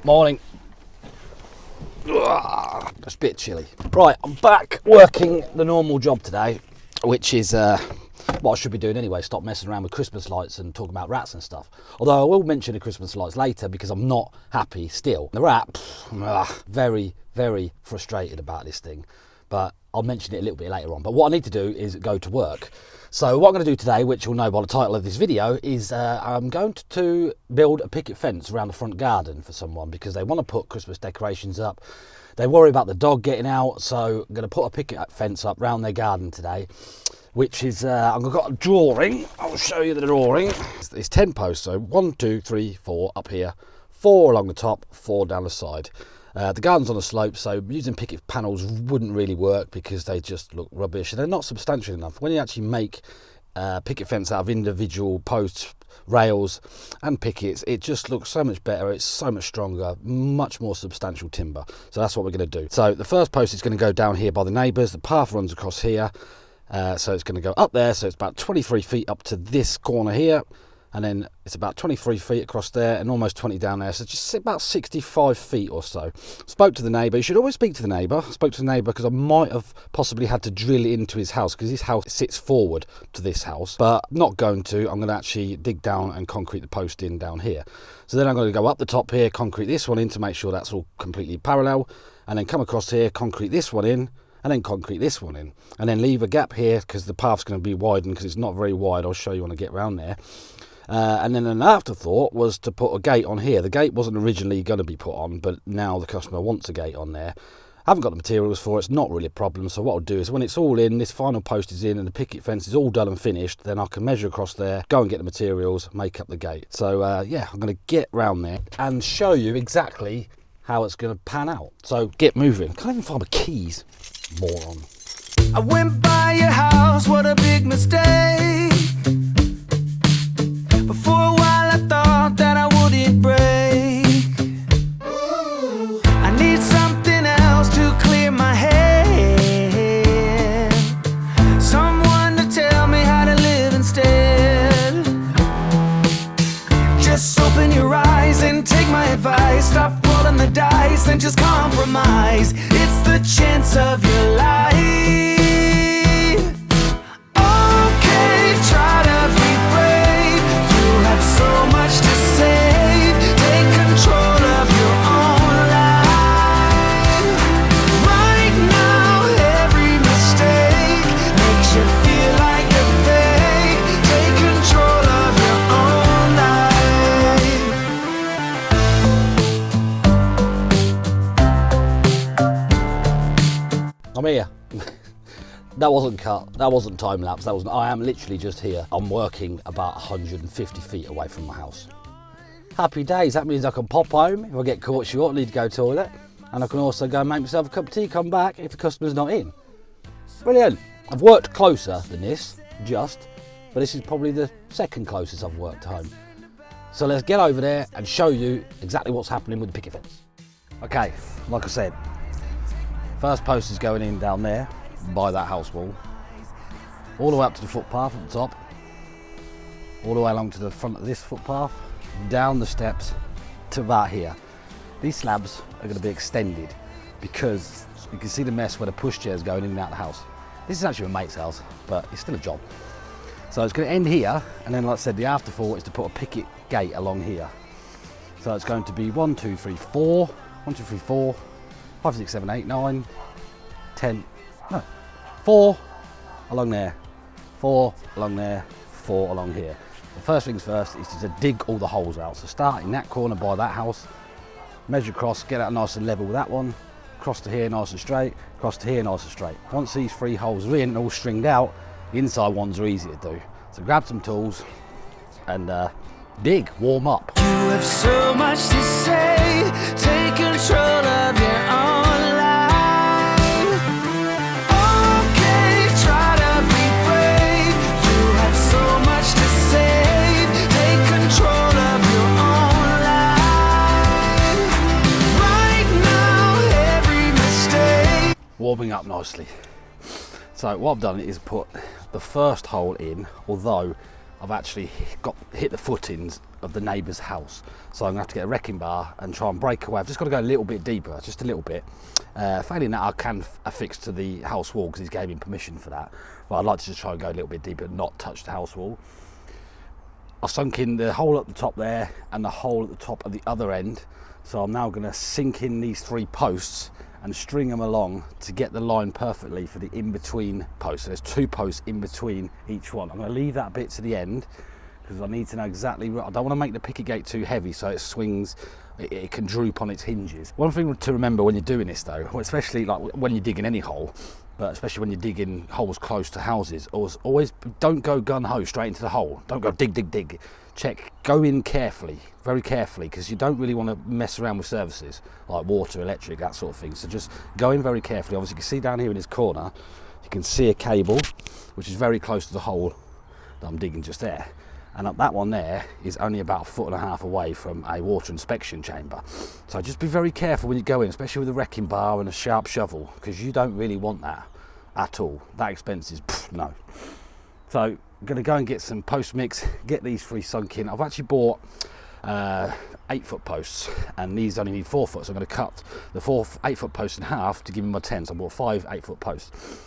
Morning. It's a bit chilly. Right, I'm back working the normal job today, which is what I should be doing anyway, stop messing around with Christmas lights and talking about rats and stuff. Although I will mention the Christmas lights later because I'm not happy still. The rat, very, very frustrated about this thing, but I'll mention it a little bit later on. But what I need to do is go to work. So what I'm going to do today, which you'll know by the title of this video, is I'm going to build a picket fence around the front garden for someone because they want to put Christmas decorations up. They worry about the dog getting out, so I'm going to put a picket fence up around their garden today, which is, I've got a drawing. I'll show you the drawing. It's 10 posts, so 1, 2, 3, 4 up here, 4 along the top, 4 down the side. The garden's on a slope, so using picket panels wouldn't really work because they just look rubbish and they're not substantial enough. When you actually make picket fence out of individual posts, rails and pickets, it just looks so much better. It's so much stronger, much more substantial timber. So that's what we're going to do. So the first post is going to go down here by the neighbours. The path runs across here, so it's going to go up there. So it's about 23 feet up to this corner here. And then it's about 23 feet across there and almost 20 down there. So just about 65 feet or so. Spoke to the neighbour. You should always speak to the neighbour. Spoke to the neighbour because I might have possibly had to drill into his house because his house sits forward to this house. But I'm not going to. I'm going to actually dig down and concrete the post in down here. So then I'm going to go up the top here, concrete this one in to make sure that's all completely parallel. And then come across here, concrete this one in. And then concrete this one in. And then leave a gap here because the path's going to be widened because it's not very wide. I'll show you when I get around there. And then an afterthought was to put a gate on here. The gate wasn't originally going to be put on, but now the customer wants a gate on there. I haven't got the materials for it. It's not really a problem. So what I'll do is when it's all in, this final post is in and the picket fence is all done and finished, then I can measure across there, go and get the materials, make up the gate. So yeah, I'm going to get round there and show you exactly how it's going to pan out. So get moving. Can't even find my keys, moron. I went by your house, what a big mistake. But for a while I thought that I wouldn't break. I need something else to clear my head. Someone to tell me how to live instead. Just open your eyes and take my advice. Stop rolling the dice and just compromise. It's the chance of your life. Okay, try to be brave. You have so much to save. Take control of your own life. Right now, every mistake makes you feel like you're fake. Take control of your own life. I'm here. That wasn't cut, that wasn't time lapse, that wasn't. I am literally just here. I'm working about 150 feet away from my house. Happy days, that means I can pop home if I get caught short, need to go to the toilet. And I can also go and make myself a cup of tea, come back if the customer's not in. Brilliant. I've worked closer than this, but this is probably the second closest I've worked home. So let's get over there and show you exactly what's happening with the picket fence. Okay, like I said, first post is going in down there by that house wall, all the way up to the footpath at the top, all the way along to the front of this footpath, down the steps to about here. These slabs are going to be extended because you can see the mess where the pushchair's going in and out of the house. This is actually my mate's house, but it's still a job. So it's going to end here, and then like I said, the afterthought is to put a picket gate along here. So it's going to be 1, 2, 3, 4, 1, 2, 3, 4, 5, 6, 7, 8, 9, 10, no, 4 along there, 4 along there, 4 along here. The first things first is to dig all the holes out. So start in that corner by that house, measure across, get that nice and level with that one, across to here nice and straight, across to here nice and straight. Once these 3 holes are in and all stringed out, the inside ones are easy to do. So grab some tools and dig, warm up. You have so much to say, take control of your own life. Okay, try to be brave. You have so much to save, take control of your own life. Right now, every mistake. Warming up nicely. So what I've done is put the first hole in, although I've actually hit the footings of the neighbour's house. So I'm going to have to get a wrecking bar and try and break away. I've just got to go a little bit deeper, just a little bit. Failing that, I can affix to the house wall because he's gave me permission for that. But I'd like to just try and go a little bit deeper and not touch the house wall. I sunk in the hole at the top there and the hole at the top of the other end. So I'm now going to sink in these 3 posts and string them along to get the line perfectly for the in-between posts. So there's 2 posts in between each one. I'm going to leave that bit to the end because I need to know exactly. I don't want to make the picket gate too heavy so it swings. It can droop on its hinges. One thing to remember when you're doing this though, especially like when you're digging any hole, but especially when you're digging holes close to houses, always don't go gun-ho straight into the hole. Don't go dig, dig, dig. Check, go in carefully, very carefully, because you don't really want to mess around with services like water, electric, that sort of thing. So just go in very carefully. Obviously you can see down here in this corner, you can see a cable which is very close to the hole that I'm digging just there. And that one there is only about 1.5 feet away from a water inspection chamber. So just be very careful when you go in, especially with a wrecking bar and a sharp shovel, because you don't really want that at all. That expense is no. So I'm going to go and get some post mix, get these 3 sunk in. I've actually bought 8-foot posts, and these only need 4 foot, so I'm going to cut the 8-foot posts in half to give me my 10. So I bought 5 8-foot posts.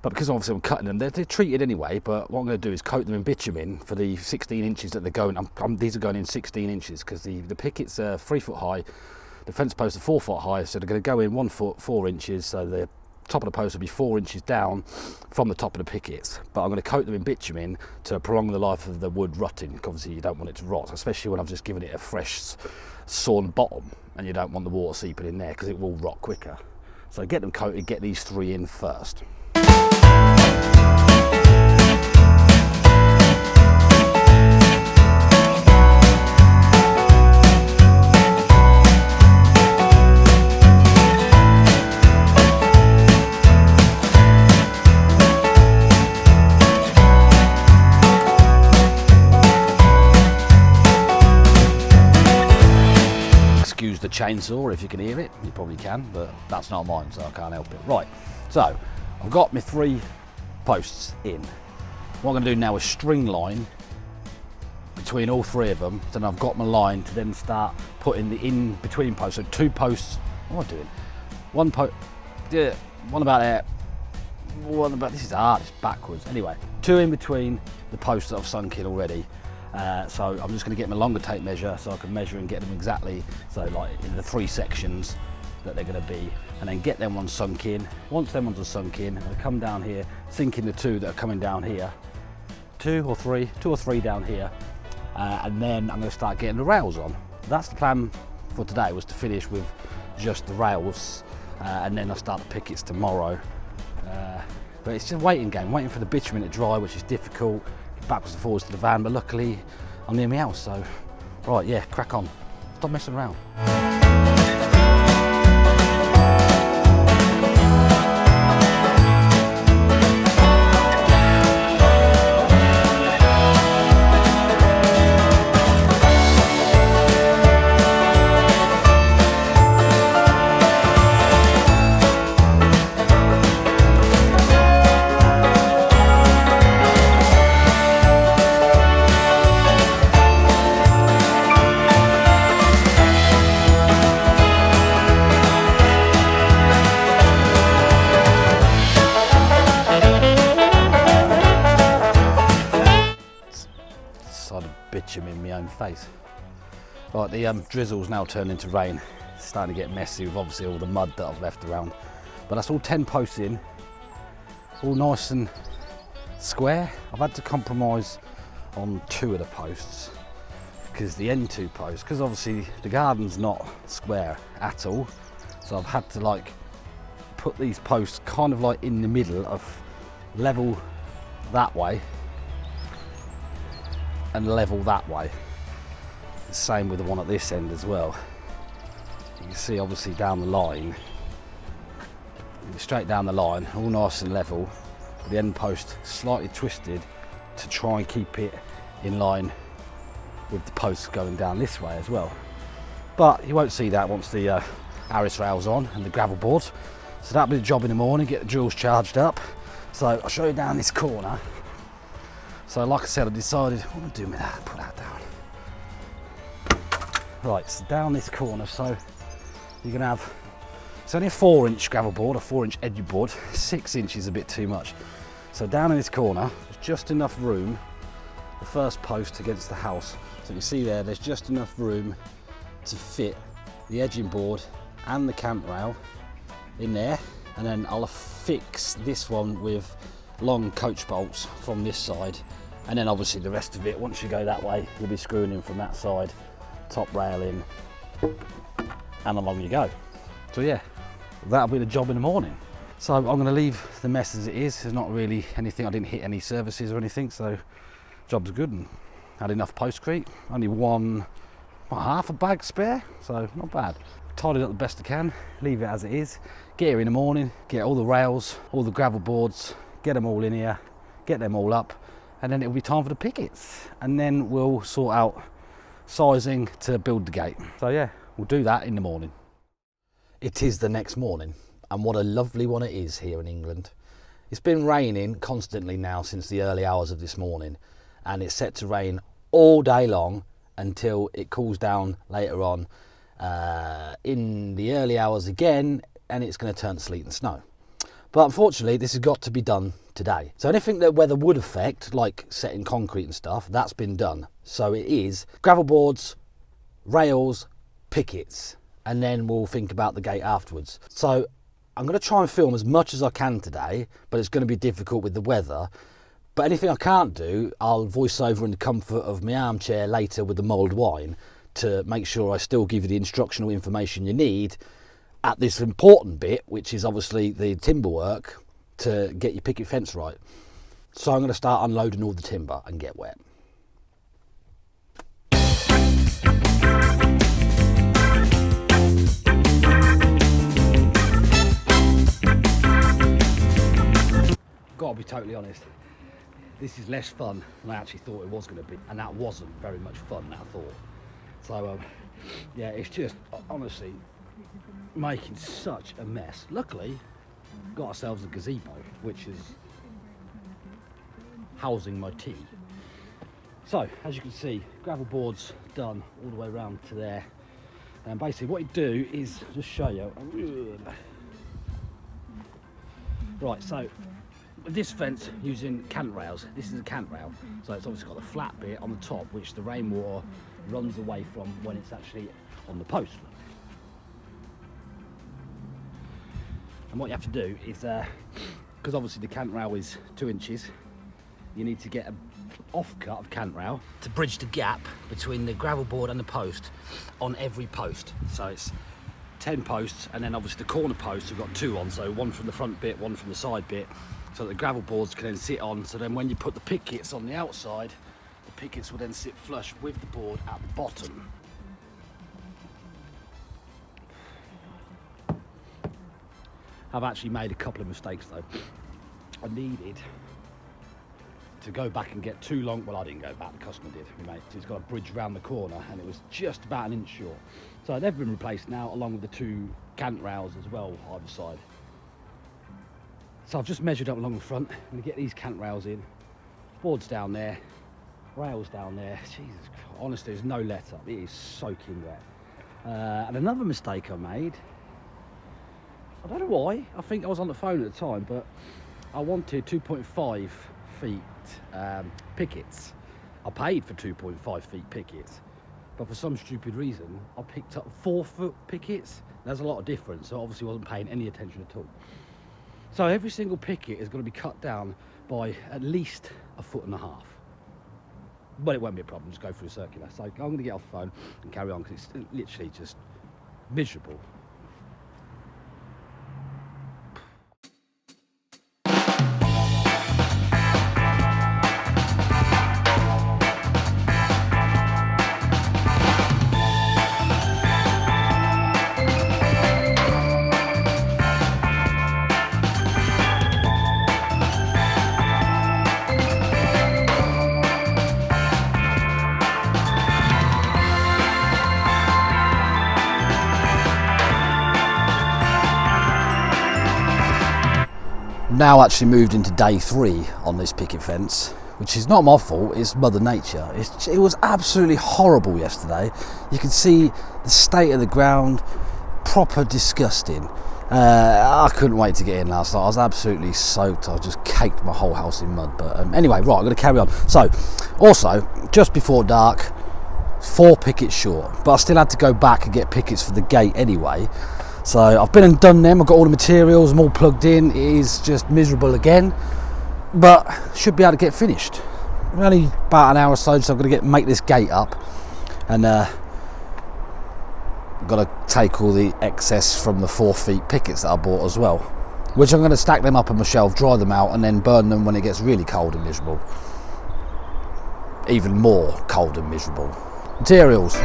But because obviously I'm cutting them, they're treated anyway, but what I'm going to do is coat them in bitumen for the 16 inches that they're going. These are going in 16 inches because the pickets are 3 foot high, the fence posts are 4 foot high, so they're going to go in 1 foot 4 inches, so the top of the post will be 4 inches down from the top of the pickets. But I'm going to coat them in bitumen to prolong the life of the wood rotting, because obviously you don't want it to rot, especially when I've just given it a fresh sawn bottom, and you don't want the water seeping in there because it will rot quicker. So get them coated, get these 3 in first. Excuse the chainsaw if you can hear it, you probably can, but that's not mine, so I can't help it. Right, so I've got my 3 posts in. What I'm going to do now is string line between all 3 of them. Then I've got my line to then start putting the in-between posts. So 2 posts. What am I doing? 1 post. Yeah, one about there. One about. This is hard. It's backwards. Anyway, 2 in between the posts that I've sunk in already. So I'm just going to get my longer tape measure so I can measure and get them exactly. So like in the 3 sections that they're going to be, and then get them ones sunk in. Once them ones are sunk in, I'm going to come down here, sink in the 2 that are coming down here, 2 or 3 down here, and then I'm going to start getting the rails on. That's the plan for today, was to finish with just the rails, and then I'll start the pickets tomorrow. But it's just a waiting game, waiting for the bitumen to dry, which is difficult, backwards and forwards to the van, but luckily I'm near my house, so right, yeah, crack on, stop messing around. Bitumen in my own face. Right, the drizzle's now turned into rain. It's starting to get messy with obviously all the mud that I've left around. But that's all 10 posts in, all nice and square. I've had to compromise on 2 of the posts because the end 2 posts, because obviously the garden's not square at all, so I've had to like put these posts kind of like in the middle of level that way and level that way. The same with the one at this end as well. You can see obviously down the line, straight down the line, all nice and level, the end post slightly twisted to try and keep it in line with the posts going down this way as well. But you won't see that once the Harris rail's on and the gravel boards. So that'll be the job in the morning, get the drills charged up. So I'll show you down this corner. So like I said, I decided, what am I doing with that? Put that down. Right, so down this corner, so you're gonna have, it's only a 4-inch gravel board, a 4-inch edge board. 6 inches is a bit too much. So down in this corner, there's just enough room, the first post against the house. So you see there's just enough room to fit the edging board and the cant rail in there. And then I'll fix this one with long coach bolts from this side. And then obviously the rest of it, once you go that way, you'll be screwing in from that side, top rail in, and along you go. So yeah, that'll be the job in the morning. So I'm going to leave the mess as it is. There's not really anything, I didn't hit any surfaces or anything, so job's good, and had enough postcrete. Only half a bag spare, so not bad. Tidied up the best I can, leave it as it is. Get here in the morning, get all the rails, all the gravel boards, get them all in here, get them all up, and then it'll be time for the pickets. And then we'll sort out sizing to build the gate. So yeah, we'll do that in the morning. It is the next morning, and what a lovely one it is here in England. It's been raining constantly now since the early hours of this morning, and it's set to rain all day long until it cools down later on in the early hours again, and it's going to turn to sleet and snow. But unfortunately, this has got to be done today. So anything that weather would affect, like setting concrete and stuff, that's been done. So it is gravel boards, rails, pickets, and then we'll think about the gate afterwards. So I'm going to try and film as much as I can today, but it's going to be difficult with the weather. But anything I can't do, I'll voice over in the comfort of my armchair later with the mulled wine to make sure I still give you the instructional information you need at this important bit, which is obviously the timber work to get your picket fence right. So I'm going to start unloading all the timber and get wet. Got to be totally honest, this is less fun than I actually thought it was going to be, and that wasn't very much fun, that I thought. So yeah, it's just honestly making such a mess. Luckily, got ourselves a gazebo, which is housing my tea. So as you can see, gravel boards done all the way around to there, and basically what you do is just show you. Right, so this fence using cant rails. This is a cant rail, so it's obviously got a flat bit on the top which the rainwater runs away from when it's actually on the post. And what you have to do is, because obviously the cant rail is 2 inches, you need to get an offcut of cant rail to bridge the gap between the gravel board and the post on every post. So it's 10 posts, and then obviously the corner posts we've got 2 on, so one from the front bit, one from the side bit, so that the gravel boards can then sit on. So then when you put the pickets on the outside, the pickets will then sit flush with the board at the bottom. I've actually made a couple of mistakes though. I needed to go back and get 2 long, well I didn't go back, the customer did, my mate. So he's got a bridge around the corner and it was just about 1 inch short. So they've been replaced now, along with the 2 cant rails as well either side. So I've just measured up along the front. I'm going to get these cant rails in, boards down there, rails down there. Jesus Christ, honestly, there's no let up. It is soaking wet. And another mistake I made, I don't know why, I think I was on the phone at the time, but I wanted 2.5 feet pickets. I paid for 2.5 feet pickets, but for some stupid reason, I picked up 4-foot pickets. There's a lot of difference, so obviously wasn't paying any attention at all. So every single picket is going to be cut down by at least 1.5 feet. But it won't be a problem, just go through a circular. So I'm going to get off the phone and carry on, because it's literally just miserable. Now actually moved into day 3 on this picket fence, which is not my fault, it's Mother Nature. It was absolutely horrible yesterday. You can see the state of the ground, proper disgusting. I couldn't wait to get in last night. I was absolutely soaked. I just caked my whole house in mud. But anyway, right, I'm going to carry on. So, also, just before dark, 4 pickets short, but I still had to go back and get pickets for the gate anyway. So I've been and done them. I've got all the materials, I'm all plugged in. It is just miserable again, but should be able to get finished. Only about an hour or so, so I'm going to make this gate up, and I've got to take all the excess from the 4 feet pickets that I bought as well, which I'm going to stack them up on my shelf, dry them out, and then burn them when it gets really cold and miserable. Even more cold and miserable. Materials.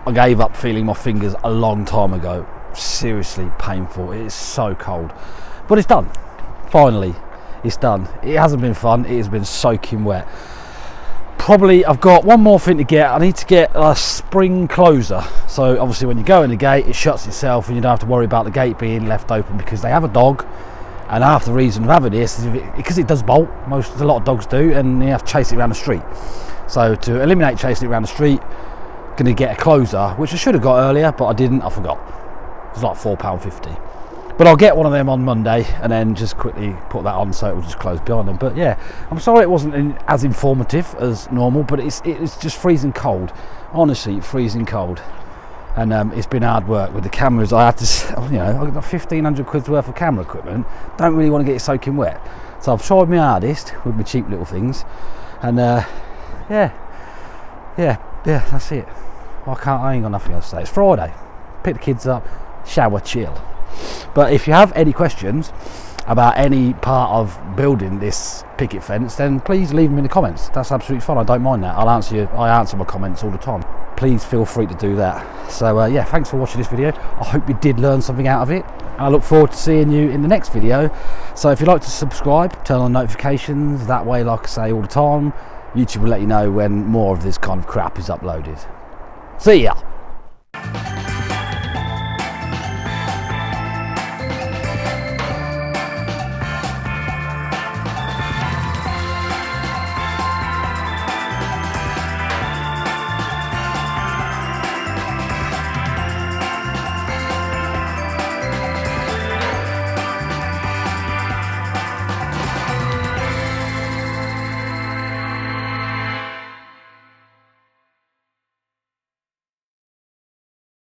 I gave up feeling my fingers a long time ago. Seriously painful. It is so cold, but it's done. Finally, it's done. It hasn't been fun. It has been soaking wet. Probably I've got one more thing to get. I need to get a spring closer. So obviously when you go in the gate, it shuts itself and you don't have to worry about the gate being left open, because they have a dog, and half the reason of having this is because it does bolt. A lot of dogs do, and you have to chase it around the street. So to eliminate chasing it around the street, going to get a closer, which I should have got earlier, but I didn't. I forgot. It's like £4.50, but I'll get one of them on Monday and then just quickly put that on so it will just close behind them. But yeah, I'm sorry it wasn't as informative as normal, but it's just freezing cold. Honestly, freezing cold, and it's been hard work with the cameras. I had to, I've got 1,500 quid's worth of camera equipment. Don't really want to get it soaking wet, so I've tried my hardest with my cheap little things, and yeah, that's it. I ain't got nothing else to say. It's Friday. Pick the kids up, shower, chill. But if you have any questions about any part of building this picket fence, then please leave them in the comments. That's absolutely fine. I don't mind that. I answer my comments all the time. Please feel free to do that. So yeah, thanks for watching this video. I hope you did learn something out of it. I look forward to seeing you in the next video. So if you'd like to subscribe, turn on notifications. That way, like I say all the time, YouTube will let you know when more of this kind of crap is uploaded. See ya!